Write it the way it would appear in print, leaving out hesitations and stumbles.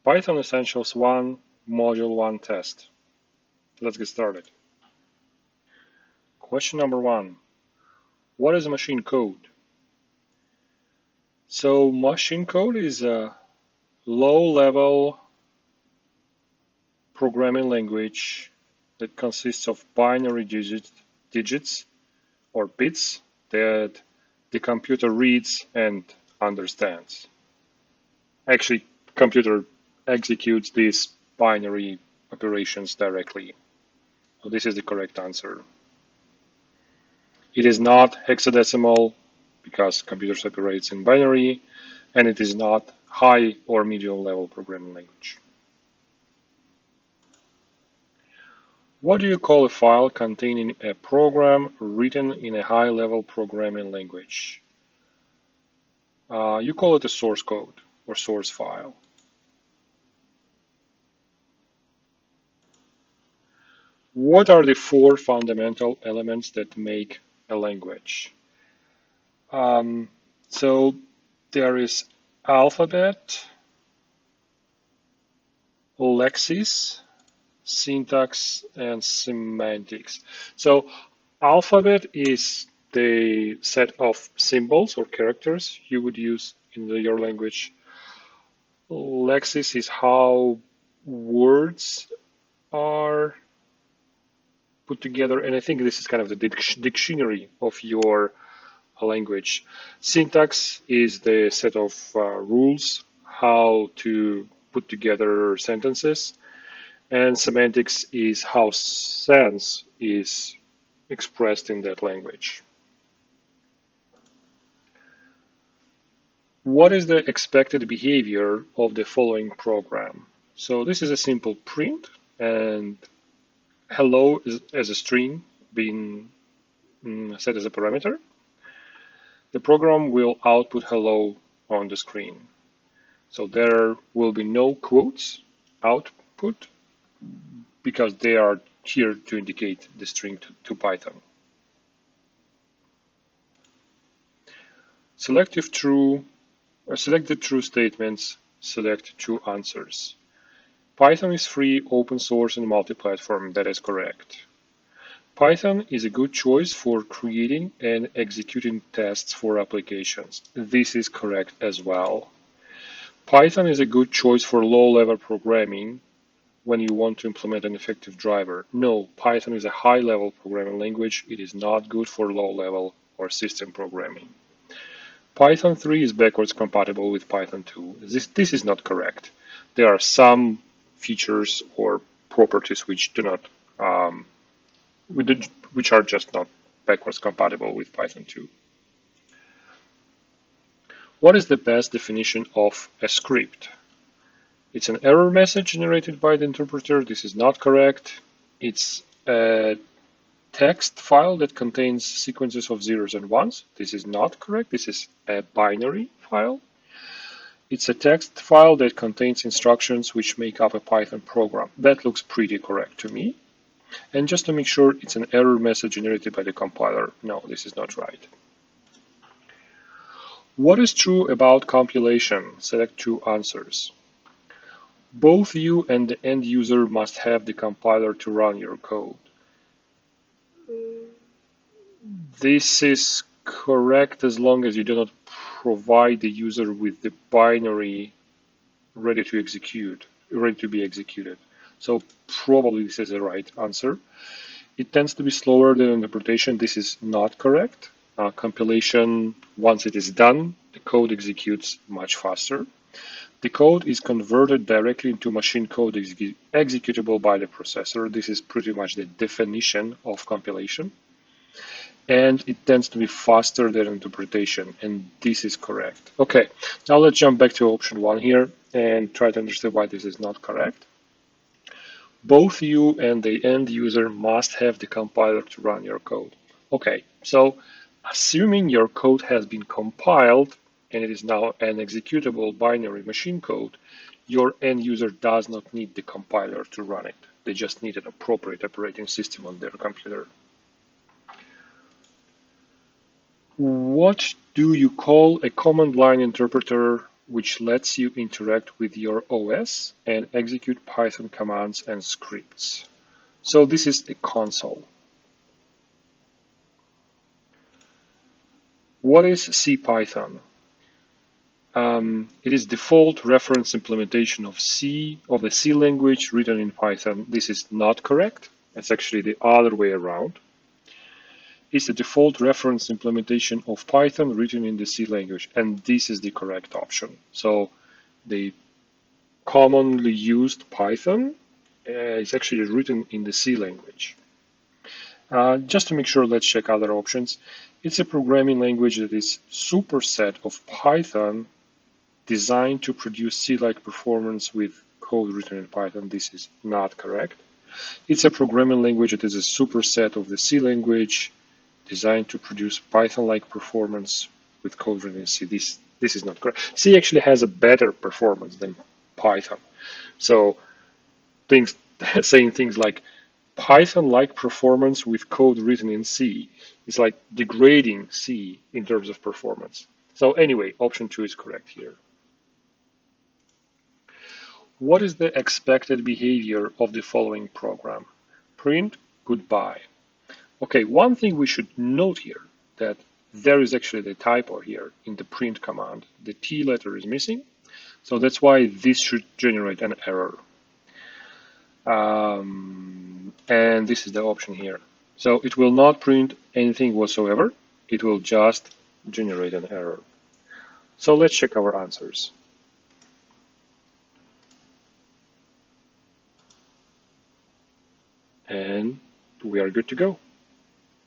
Python Essentials 1, Module 1 test. Let's get started. Question number 1. What is machine code? So machine code is a low-level programming language that consists of binary digits or bits that the computer reads and understands. Actually, computer executes these binary operations directly. So this is the correct answer. It is not hexadecimal because computers operates in binary, and it is not high or medium level programming language. What do you call a file containing a program written in a high level programming language? You call it a source code or source file. What are the 4 fundamental elements that make a language? So there is alphabet, lexis, syntax, and semantics. So alphabet is the set of symbols or characters you would use in your language. Lexis is how words are put together, and I think this is kind of the dictionary of your language. Syntax is the set of rules how to put together sentences, and semantics is how sense is expressed in that language. What is the expected behavior of the following program? So this is a simple print, and hello is as a string being set as a parameter. The program will output hello on the screen. So there will be no quotes output because they are here to indicate the string to Python. Select the true statements, select true answers. Python is free, open source, and multi-platform. That is correct. Python is a good choice for creating and executing tests for applications. This is correct as well. Python is a good choice for low-level programming when you want to implement an effective driver. No, Python is a high-level programming language. It is not good for low-level or system programming. Python 3 is backwards compatible with Python 2. This is not correct. There are some features or properties which do not, which are just not backwards compatible with Python 2. What is the best definition of a script? It's an error message generated by the interpreter. This is not correct. It's a text file that contains sequences of zeros and ones. This is not correct. This is a binary file. It's a text file that contains instructions which make up a Python program. That looks pretty correct to me. And just to make sure, it's an error message generated by the compiler. No, this is not right. What is true about compilation? Select true answers. Both you and the end user must have the compiler to run your code. This is correct as long as you do not provide the user with the binary ready to be executed. So probably this is the right answer. It tends to be slower than interpretation. This is not correct. Compilation, once it is done, the code executes much faster. The code is converted directly into machine code executable by the processor. This is pretty much the definition of compilation. And it tends to be faster than interpretation, and this is correct. Okay, now let's jump back to option 1 here and try to understand why this is not correct. Both you and the end user must have the compiler to run your code. Okay, so assuming your code has been compiled and it is now an executable binary machine code, your end user does not need the compiler to run it. They just need an appropriate operating system on their computer. What do you call a command line interpreter which lets you interact with your OS and execute Python commands and scripts. So this is the console. What is CPython? It is default reference implementation of the C language written in Python. This is not correct. It's actually the other way around. It's a default reference implementation of Python written in the C language, and this is the correct option. So the commonly used Python is actually written in the C language. Just to make sure, let's check other options. It's a programming language that is superset of Python designed to produce C-like performance with code written in Python. This is not correct. It's a programming language that is a superset of the C language designed to produce Python-like performance with code written in C. This is not correct. C actually has a better performance than Python. So saying things like Python-like performance with code written in C is like degrading C in terms of performance. So anyway, option 2 is correct here. What is the expected behavior of the following program? Print goodbye. Okay, one thing we should note here that there is actually the typo here in the print command. The T letter is missing, so that's why this should generate an error. And this is the option here. So it will not print anything whatsoever. It will just generate an error. So let's check our answers. And we are good to go.